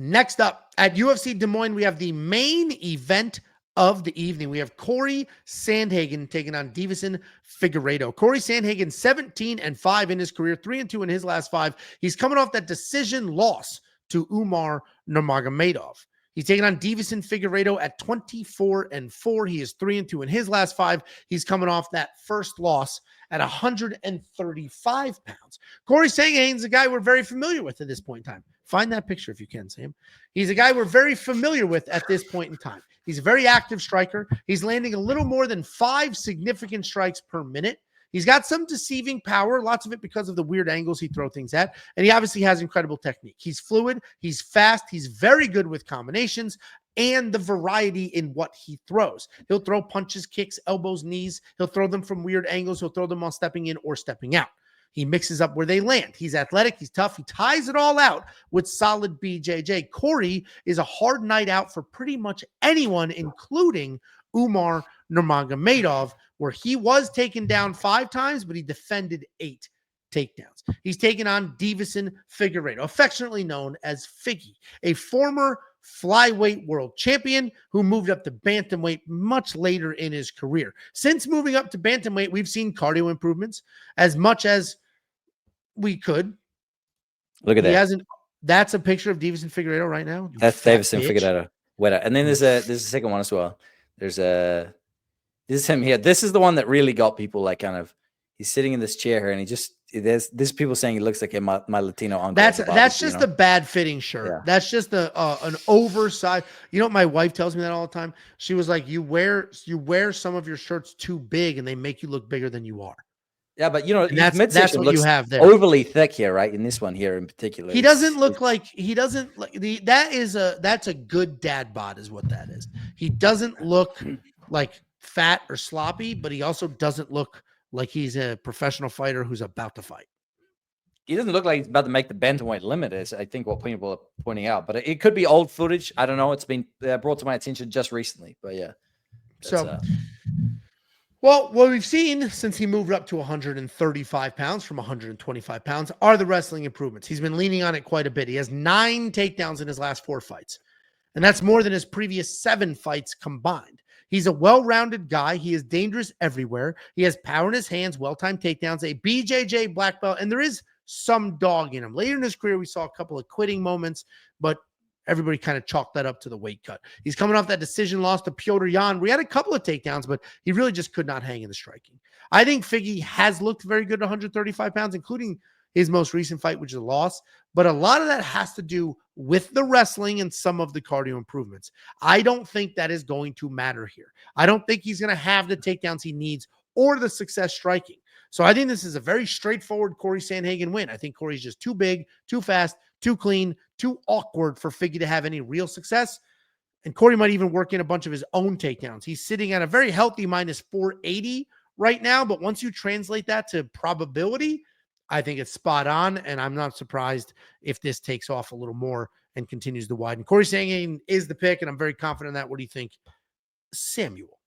Next up at UFC Des Moines, we have the main event of the evening. We have Cory Sandhagen taking on Deiveson Figueiredo. Cory Sandhagen, 17-5 in his career, 3-2 in his last 5. He's coming off that decision loss to Umar Nurmagomedov. He's taking on Deiveson Figueiredo at 24-4. He is 3-2 in his last 5. He's coming off that first loss at 135 pounds. Cory Sandhagen's a guy we're very familiar with at this point in time. Find that picture if you can, Sam. He's a guy we're very familiar with at this point in time. He's a very active striker. He's landing a little more than 5 significant strikes per minute. He's got some deceiving power, lots of it because of the weird angles he throws things at. And he obviously has incredible technique. He's fluid. He's fast. He's very good with combinations and the variety in what he throws. He'll throw punches, kicks, elbows, knees. He'll throw them from weird angles. He'll throw them while stepping in or stepping out. He mixes up where they land. He's athletic. He's tough. He ties it all out with solid BJJ. Cory is a hard night out for pretty much anyone, including Umar Nurmagomedov, where he was taken down 5 times, but he defended 8 takedowns. He's taken on Deiveson Figueiredo, affectionately known as Figgy, a former flyweight world champion who moved up to bantamweight much later in his career. Since moving up to bantamweight, we've seen cardio improvements as much as we could. Look at that. That's a picture of Deiveson Figueiredo right now. That's Deiveson Figueiredo. Wait, and then there's a second one as well. This is him here. This is the one that really got people like kind of. He's sitting in this chair here, and there's people saying he looks like my Latino uncle. That's just a bad fitting shirt. Yeah. That's just an oversized. You know what my wife tells me that all the time? She was like, you wear some of your shirts too big, and they make you look bigger than you are. Yeah, but you know, that's what you have there. Overly thick here, right? In this one here in particular, he doesn't look like that's a good dad bod, is what that is. He doesn't look like fat or sloppy, but he also doesn't look like he's a professional fighter who's about to fight. He doesn't look like he's about to make the bantamweight limit, is I think what people are pointing out. But it could be old footage. I don't know. It's been brought to my attention just recently. But yeah. Well, what we've seen since he moved up to 135 pounds from 125 pounds are the wrestling improvements. He's been leaning on it quite a bit. He has 9 takedowns in his last 4 fights. And that's more than his previous 7 fights combined. He's a well-rounded guy. He is dangerous everywhere. He has power in his hands, well-timed takedowns, a BJJ black belt, and there is some dog in him. Later in his career, we saw a couple of quitting moments, but everybody kind of chalked that up to the weight cut. He's coming off that decision loss to Piotr Jan. We had a couple of takedowns, but he really just could not hang in the striking. I think Figgy has looked very good at 135 pounds, including his most recent fight, which is a loss. But a lot of that has to do with the wrestling and some of the cardio improvements. I don't think that is going to matter here. I don't think he's going to have the takedowns he needs or the success striking. So I think this is a very straightforward Cory Sandhagen win. I think Cory's just too big, too fast, too clean, too awkward for Figgy to have any real success. And Cory might even work in a bunch of his own takedowns. He's sitting at a very healthy minus 480 right now. But once you translate that to probability, I think it's spot on. And I'm not surprised if this takes off a little more and continues to widen. Cory Sandhagen is the pick, and I'm very confident in that. What do you think, Samuel?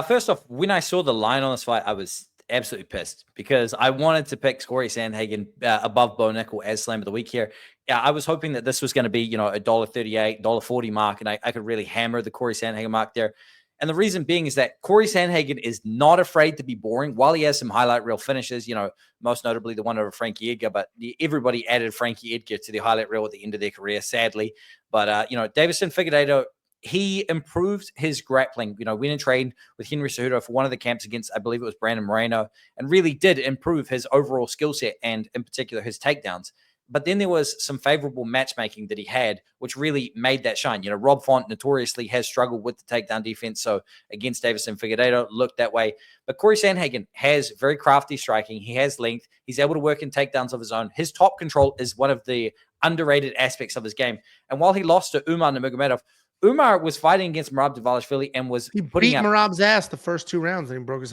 First off, when I saw the line on this fight, I was absolutely pissed because I wanted to pick Cory Sandhagen above Bo Nickel as Slam of the Week here. I was hoping that this was going to be, a $1.38, $1.40 mark, and I could really hammer the Cory Sandhagen mark there. And the reason being is that Cory Sandhagen is not afraid to be boring. While he has some highlight reel finishes, most notably the one over Frankie Edgar, but everybody added Frankie Edgar to the highlight reel at the end of their career, sadly. But, Deiveson Figueiredo, he improved his grappling, went and trained with Henry Cejudo for one of the camps against, I believe it was Brandon Moreno, and really did improve his overall skill set and in particular his takedowns. But then there was some favorable matchmaking that he had, which really made that shine. Rob Font notoriously has struggled with the takedown defense. So against Deiveson Figueiredo, looked that way. But Cory Sandhagen has very crafty striking. He has length. He's able to work in takedowns of his own. His top control is one of the underrated aspects of his game. And while he lost to Umar Nurmagomedov, Umar was fighting against Merab Dvalishvili and was putting up Merab's ass the first 2 rounds and he broke his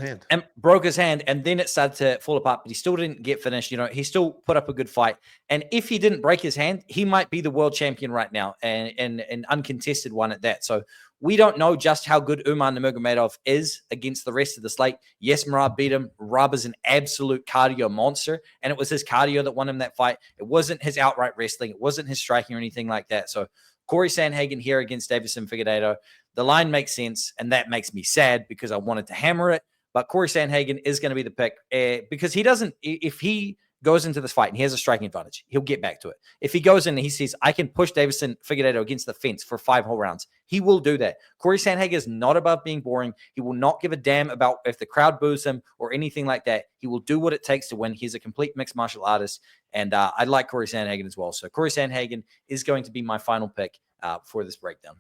hand. And then it started to fall apart, but he still didn't get finished. He still put up a good fight. And if he didn't break his hand, he might be the world champion right now and an uncontested one at that. So We don't know just how good Umar Nurmagomedov is against the rest of the slate. Yes, Merab beat him. Merab is an absolute cardio monster, and it was his cardio that won him that fight. It wasn't his outright wrestling. It wasn't his striking or anything like that. So Cory Sandhagen here against Deiveson Figueiredo. The line makes sense, and that makes me sad because I wanted to hammer it. But Cory Sandhagen is going to be the pick because he doesn't, if he goes into this fight and he has a striking advantage, he'll get back to it. If he goes in and he sees, I can push Deiveson Figueiredo against the fence for 5 whole rounds, he will do that. Cory Sandhagen is not above being boring. He will not give a damn about if the crowd boos him or anything like that. He will do what it takes to win. He's a complete mixed martial artist, and I like Cory Sandhagen as well. So Cory Sandhagen is going to be my final pick for this breakdown.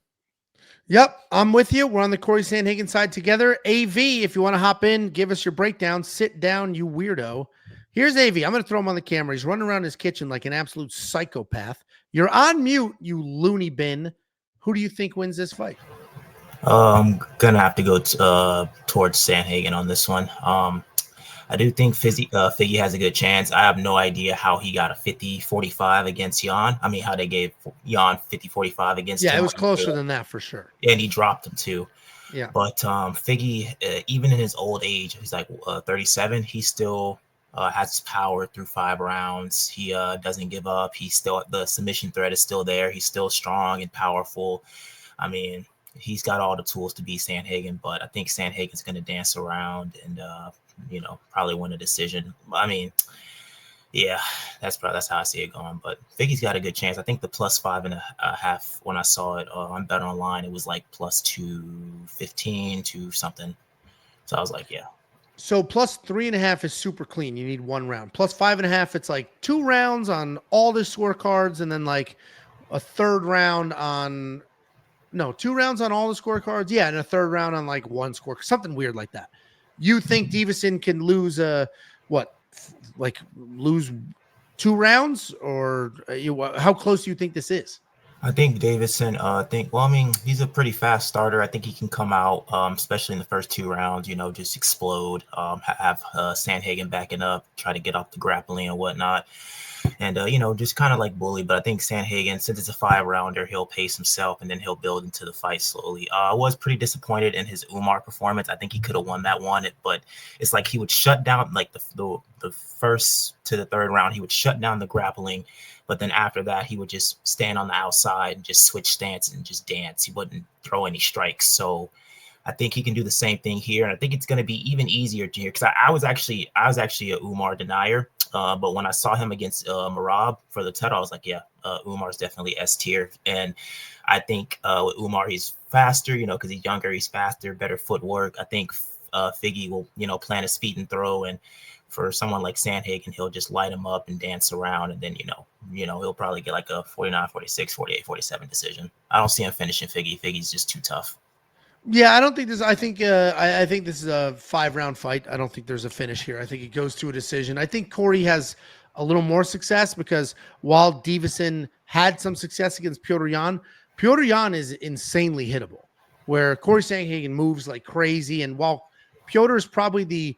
Yep, I'm with you. We're on the Cory Sandhagen side together. AV, if you want to hop in, give us your breakdown. Sit down, you weirdo. Here's AV. I'm going to throw him on the camera. He's running around his kitchen like an absolute psychopath. You're on mute, you loony bin. Who do you think wins this fight? I'm going to have to go towards Sandhagen on this one. I do think Figgy has a good chance. I have no idea how he got a 50-45 against Jan. I mean, how they gave Jan 50-45 against him. Yeah, it was closer than that for sure. And he dropped him too. Yeah. But Figgy, even in his old age, he's like 37, he still has his power through 5 rounds. He doesn't give up. He's still, the submission threat is still there. He's still strong and powerful. I mean, he's got all the tools to beat Sandhagen, but I think Sandhagen's going to dance around and, probably win a decision. I mean, yeah, that's how I see it going. But Figgy's got a good chance. I think the plus 5.5 when I saw it on Bet Online, it was like plus 215 to something. So I was like, yeah. So plus 3.5 is super clean. You need 1 round. Plus 5.5, it's like 2 rounds on all the scorecards, and then like a 3rd round on 2 rounds on all the scorecards. Yeah, and a 3rd round on like 1 score, something weird like that. You think Deiveson can lose lose 2 rounds, or how close do you think this is? I think Deiveson, he's a pretty fast starter. I think he can come out, especially in the first 2 rounds, just explode, have Sandhagen backing up, try to get off the grappling and whatnot. And, just kind of like bully. But I think Sandhagen, since it's a 5-rounder, he'll pace himself and then he'll build into the fight slowly. I was pretty disappointed in his Umar performance. I think he could have won that one, but it's like he would shut down like the first to the 3rd round. He would shut down the grappling. But then after that, he would just stand on the outside and just switch stance and just dance. He wouldn't throw any strikes. So I think he can do the same thing here. And I think it's going to be even easier to hear because I was actually a Umar denier. But when I saw him against Merab for the title, I was like, yeah, Umar's definitely S tier. And I think with Umar, he's faster, because he's younger, he's faster, better footwork. I think Figgy will, plant his feet and throw. And for someone like Sandhagen, he'll just light him up and dance around. And then, he'll probably get like a 49, 46, 48, 47 decision. I don't see him finishing Figgy. Figgy's just too tough. Yeah, I don't think this. I think this is a 5-round fight. I don't think there's a finish here. I think it goes to a decision. I think Cory has a little more success because while Deiveson had some success against Petr Yan is insanely hittable. Where Cory Sandhagen moves like crazy, and while Petr is probably the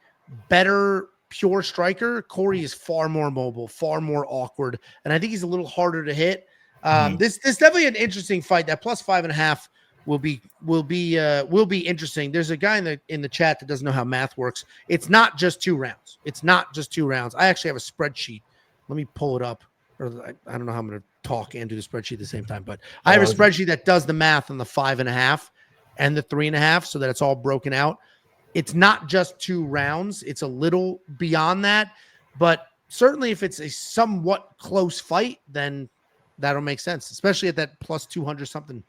better pure striker, Cory is far more mobile, far more awkward, and I think he's a little harder to hit. This definitely an interesting fight. That plus 5.5. Will be interesting. There's a guy in the chat that doesn't know how math works. It's not just 2 rounds. I actually have a spreadsheet. Let me pull it up. Or I don't know how I'm going to talk and do the spreadsheet at the same time, but I have a spreadsheet that does the math on the 5.5 and the 3.5 so that it's all broken out. It's not just 2 rounds. It's a little beyond that, but certainly if it's a somewhat close fight, then that'll make sense, especially at that plus 200 something.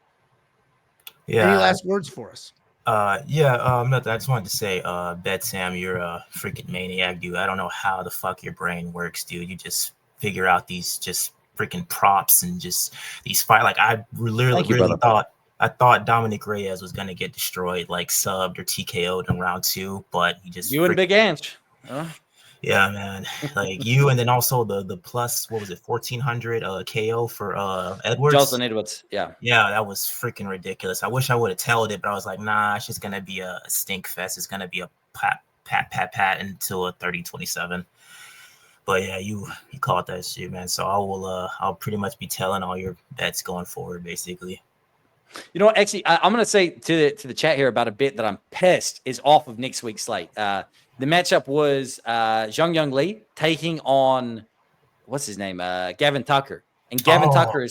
Yeah. Any last words for us? Nothing. I just wanted to say, Bet Sam, you're a freaking maniac, dude. I don't know how the fuck your brain works, dude. You just figure out these just freaking props and just these fight. Like I really thought Dominic Reyes was gonna get destroyed, like subbed or TKO'd in round 2, but he just and Big Ange. Huh? Yeah, man. Like you, and then also the plus, what was it, 1,400 KO for Edwards? Jocelyn Edwards, yeah. Yeah, that was freaking ridiculous. I wish I would have told it, but I was like, nah, it's just gonna be a stink fest. It's gonna be a pat until a 30-27. But yeah, you called that shit, man. So I'll pretty much be telling all your bets going forward, basically. You know what? Actually, I'm going to say to the chat here about a bit that I'm pissed is off of next week's slate. The matchup was Zhang Young Lee taking on, what's his name? Gavin Tucker. And Gavin Tucker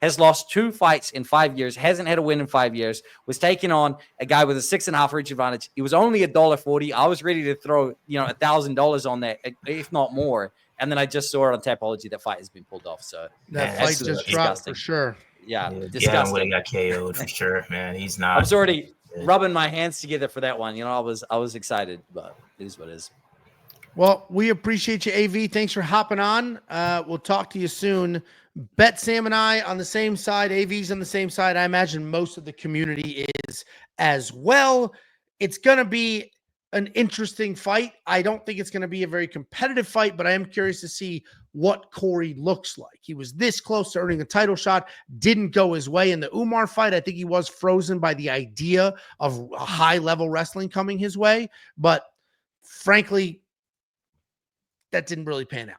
has lost 2 fights in 5 years, hasn't had a win in 5 years, was taking on a guy with a 6.5 reach advantage. It was only $1.40. I was ready to throw, $1,000 on that, if not more. And then I just saw it on Tapology. That fight has been pulled off. So that fight just dropped for sure. Yeah, Gavin would have got KO'd for sure, man. He's not. I was already rubbing my hands together for that one. I was excited, but it is what it is. Well, we appreciate you, AV. Thanks for hopping on. We'll talk to you soon. Bet Sam and I on the same side. AV's on the same side. I imagine most of the community is as well. It's going to be an interesting fight. I don't think it's going to be a very competitive fight, but I am curious to see what Cory looks like. He was this close to earning a title shot, didn't go his way in the Umar fight. I think he was frozen by the idea of high-level wrestling coming his way, but frankly, that didn't really pan out.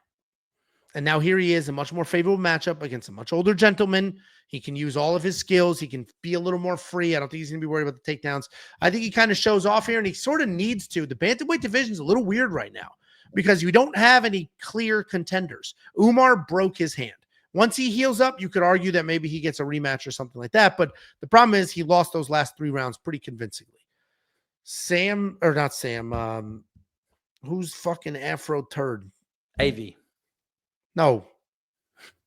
And now here he is, a much more favorable matchup against a much older gentleman. He can use all of his skills. He can be a little more free. I don't think he's going to be worried about the takedowns. I think he kind of shows off here, and he sort of needs to. The bantamweight division is a little weird right now because you don't have any clear contenders. Umar broke his hand. Once he heals up, you could argue that maybe he gets a rematch or something like that. But the problem is he lost those last 3 rounds pretty convincingly. Who's fucking Afro turd? AV. No,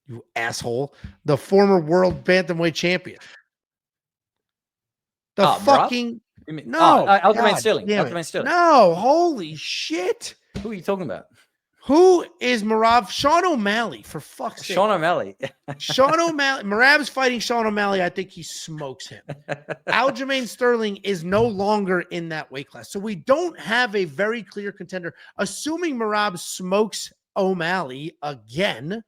you asshole. The former world bantamweight champion. Aljamain Sterling. Aljamain Sterling. No, holy shit. Who are you talking about? Who is Merab? Sean O'Malley, for fuck's sake. Sean O'Malley. Sean O'Malley. Merab's fighting Sean O'Malley. I think he smokes him. Aljamain Sterling is no longer in that weight class. So we don't have a very clear contender. Assuming Merab smokes O'Malley again,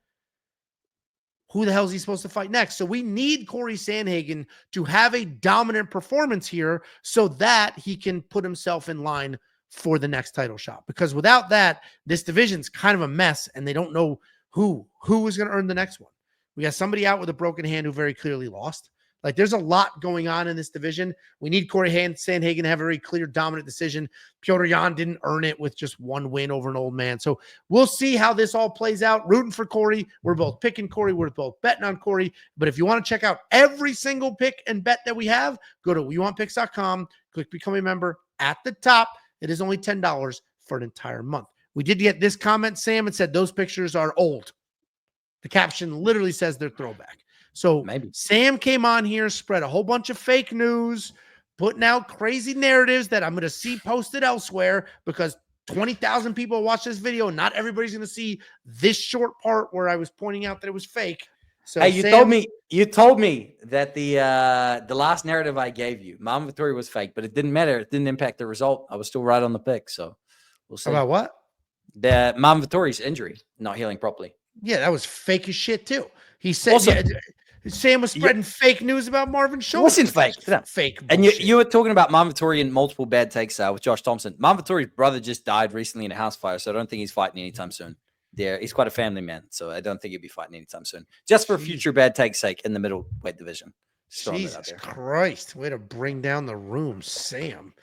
who the hell is he supposed to fight next? So we need Cory Sandhagen to have a dominant performance here so that he can put himself in line for the next title shot. Because without that, this division's kind of a mess, and they don't know who is going to earn the next one. We got somebody out with a broken hand who very clearly lost. Like, there's a lot going on in this division. We need Cory Sandhagen to have a very clear, dominant decision. Petr Yan didn't earn it with just 1 win over an old man. So we'll see how this all plays out. Rooting for Cory. We're both picking Cory. We're both betting on Cory. But if you want to check out every single pick and bet that we have, go to WeWantPicks.com, click Become a Member at the top. It is only $10 for an entire month. We did get this comment, Sam. It said those pictures are old. The caption literally says they're throwback. So maybe Sam came on here, spread a whole bunch of fake news, putting out crazy narratives that I'm going to see posted elsewhere because 20,000 people watch this video. And not everybody's going to see this short part where I was pointing out that it was fake. So hey, you told me that the last narrative I gave you, Marvin Vettori was fake, but it didn't matter. It didn't impact the result. I was still right on the pick. So we'll see. About what? The Marvin Vettori's injury not healing properly. Yeah, that was fake as shit too. He said Sam was spreading fake news about Marvin Schultz. Wasn't fake. Fake bullshit. And you were talking about Marvin Vettori and multiple bad takes with Josh Thompson. Marvin Vettori's brother just died recently in a house fire, so I don't think he's fighting anytime soon. He's quite a family man, so I don't think he'll be fighting anytime soon. Just for future bad take's sake in the middleweight division. Jesus Christ. Way to bring down the room, Sam.